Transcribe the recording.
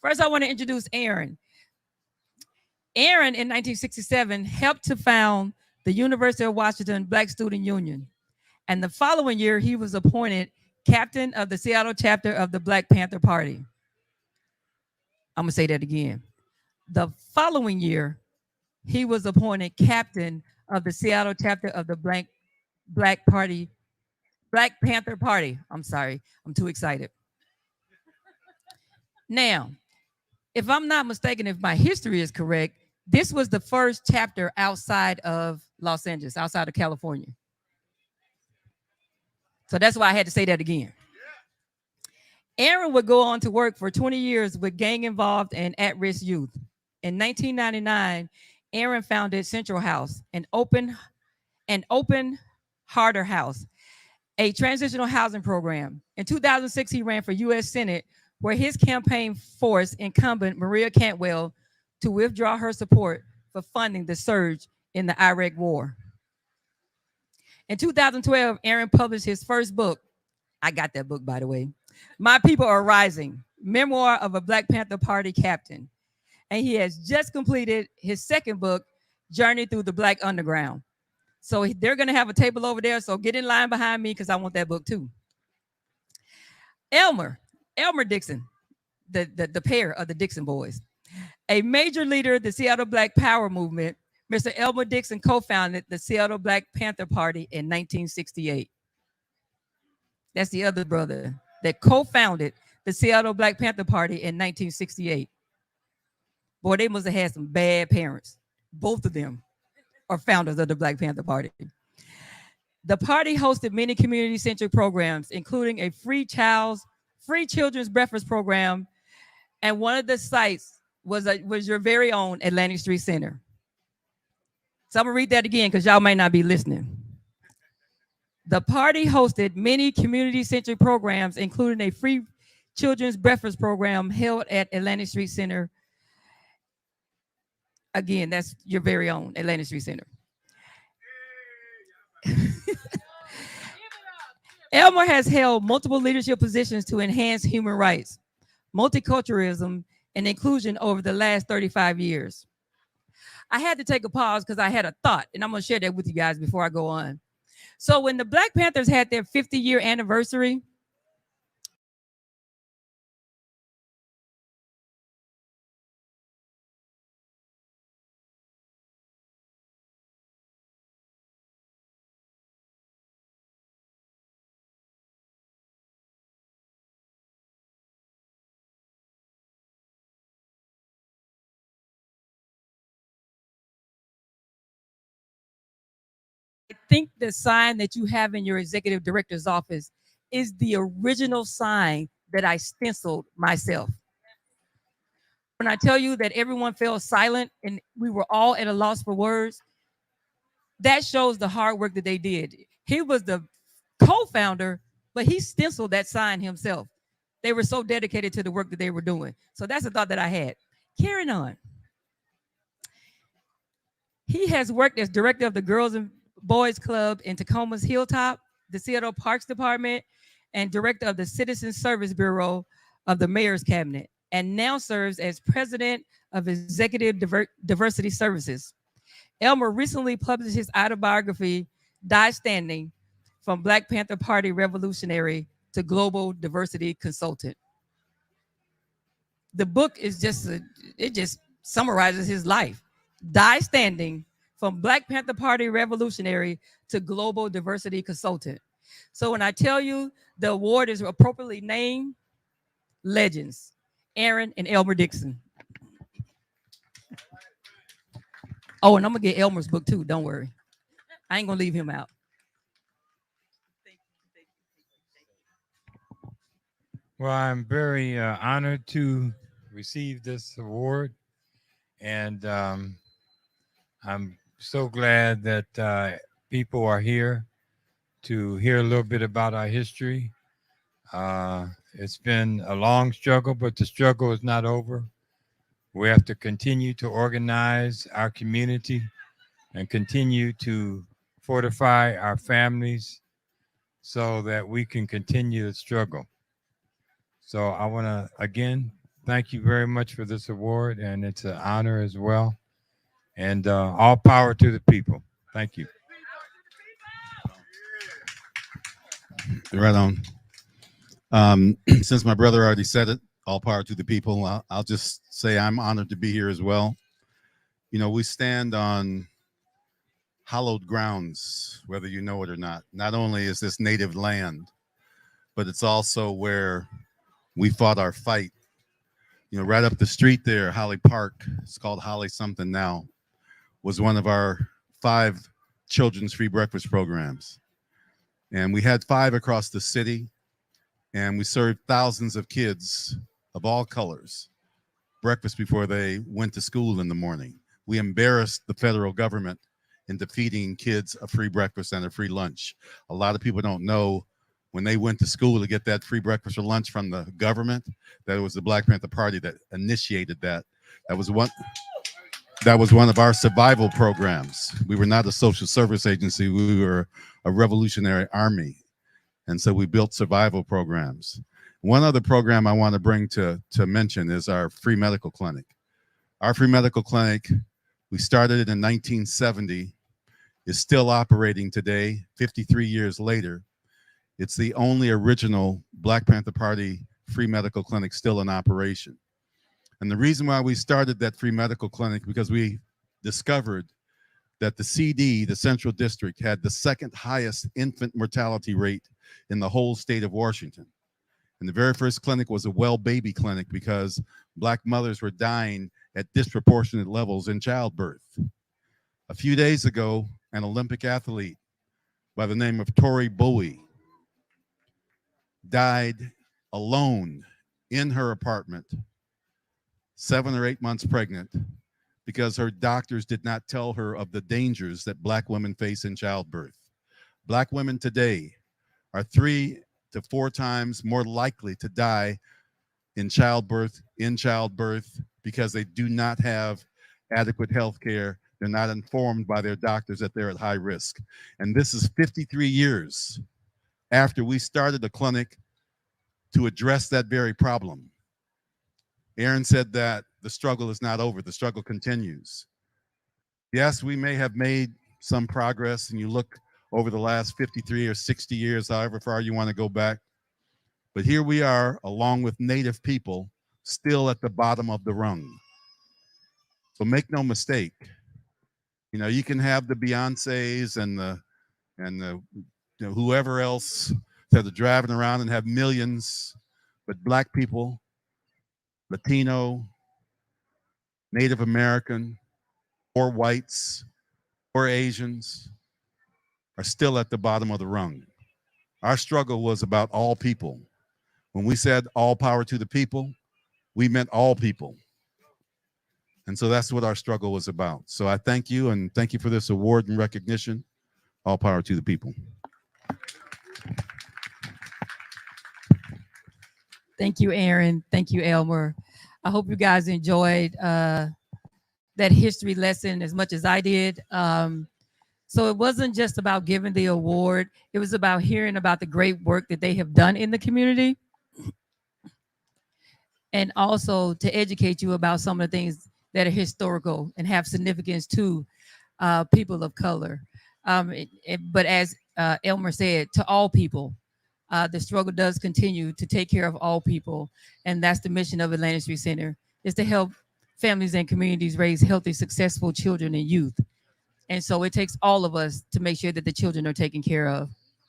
First, I want to introduce Aaron. Aaron, in 1967, helped to found the University of Washington Black Student Union. And the following year, he was appointed captain of the Seattle chapter of the Black Panther Party. I'm going to say that again. The following year, he was appointed captain of the Seattle chapter of the Black Party, Black Panther Party. I'm sorry, I'm too excited. Now, if I'm not mistaken, if my history is correct, this was the first chapter outside of Los Angeles, outside of California. So that's why I had to say that again. Aaron would go on to work for 20 years with gang-involved and at-risk youth. In 1999, Aaron founded Central House, an open harder house, a transitional housing program. In 2006, he ran for U.S. Senate, where his campaign forced incumbent Maria Cantwell to withdraw her support for funding the surge in the Iraq War. In 2012, Aaron published his first book. I got that book, by the way. My People Are Rising, Memoir of a Black Panther Party Captain. And he has just completed his second book, Journey Through the Black Underground. So they're going to have a table over there. So get in line behind me because I want that book too. Elmer Dixon, the pair of the Dixon boys. A major leader of the Seattle Black Power movement, Mr. Elmer Dixon co-founded the Seattle Black Panther Party in 1968. That's the other brother that co-founded the Seattle Black Panther Party in 1968. Boy, they must have had some bad parents. Both of them are founders of the Black Panther Party. The party hosted many community-centric programs, including a free children's breakfast program, and one of the sites was your very own Atlantic Street Center. So I'm gonna read that again because y'all might not be listening. The party hosted many community-centric programs, including a free children's breakfast program held at Atlantic Street Center. Again, that's your very own Atlantic Street Center. Elmer has held multiple leadership positions to enhance human rights, multiculturalism, and inclusion over the last 35 years. I had to take a pause because I had a thought, and I'm going to share that with you guys before I go on. So when the Black Panthers had their 50-year anniversary, I think the sign that you have in your executive director's office is the original sign that I stenciled myself. When I tell you that everyone fell silent and we were all at a loss for words, that shows the hard work that they did. He was the co-founder, but he stenciled that sign himself. They were so dedicated to the work that they were doing. So that's a thought that I had. Carrying on. He has worked as director of the Girls and Boys Club in Tacoma's Hilltop, the Seattle Parks Department, and director of the Citizen Service Bureau of the Mayor's Cabinet, and now serves as president of Executive Diversity Services. Elmer recently published his autobiography, Die Standing, From Black Panther Party Revolutionary to Global Diversity Consultant. The book is it just summarizes his life. Die Standing, From Black Panther Party Revolutionary to Global Diversity Consultant. So when I tell you the award is appropriately named, legends, Aaron and Elmer Dixon. Oh, and I'm going to get Elmer's book too, don't worry. I ain't going to leave him out. Well, I'm very honored to receive this award, and I'm so glad that people are here to hear a little bit about our history. It's been a long struggle, but the struggle is not over. We have to continue to organize our community and continue to fortify our families so that we can continue the struggle. So I want to, again, thank you very much for this award, and it's an honor as well. And all power to the people. Thank you. Right on. Since my brother already said it, all power to the people, I'll just say I'm honored to be here as well. You know, we stand on hallowed grounds, whether you know it or not. Not only is this native land, but it's also where we fought our fight. You know, right up the street there, Holly Park, it's called Holly something now, was one of our 5 children's free breakfast programs. And we had 5 across the city, and we served thousands of kids of all colors breakfast before they went to school in the morning. We embarrassed the federal government into feeding kids a free breakfast and a free lunch. A lot of people don't know when they went to school to get that free breakfast or lunch from the government, that it was the Black Panther Party that initiated that. That was one of our survival programs. We were not a social service agency. We were a revolutionary army. And so we built survival programs. One other program I want to bring to mention is our free medical clinic. Our free medical clinic, we started it in 1970, is still operating today, 53 years later. It's the only original Black Panther Party free medical clinic still in operation. And the reason why we started that free medical clinic, because we discovered that the CD, the Central District, had the 2nd highest infant mortality rate in the whole state of Washington. And the very first clinic was a well baby clinic because Black mothers were dying at disproportionate levels in childbirth. A few days ago, an Olympic athlete by the name of Tori Bowie died alone in her apartment, 7 or 8 months pregnant, because her doctors did not tell her of the dangers that Black women face in childbirth. Black women today are 3 to 4 times more likely to die in childbirth because they do not have adequate health care. They're not informed by their doctors that they're at high risk. And this is 53 years after we started a clinic to address that very problem. Aaron said that the struggle is not over. The struggle continues. Yes, we may have made some progress, and you look over the last 53 or 60 years, however far you want to go back. But here we are, along with Native people, still at the bottom of the rung. So make no mistake, you know, you can have the Beyoncés and the you know, whoever else that are driving around and have millions, but Black people, Latino, Native American, or whites, or Asians are still at the bottom of the rung. Our struggle was about all people. When we said all power to the people, we meant all people. And so that's what our struggle was about. So I thank you, and thank you for this award and recognition. All power to the people. Thank you, Aaron. Thank you, Elmer. I hope you guys enjoyed that history lesson as much as I did. So it wasn't just about giving the award. It was about hearing about the great work that they have done in the community, and also to educate you about some of the things that are historical and have significance to people of color. But as Elmer said, to all people, the struggle does continue to take care of all people. And that's the mission of Atlantic Street Center, is to help families and communities raise healthy, successful children and youth. And so it takes all of us to make sure that the children are taken care of.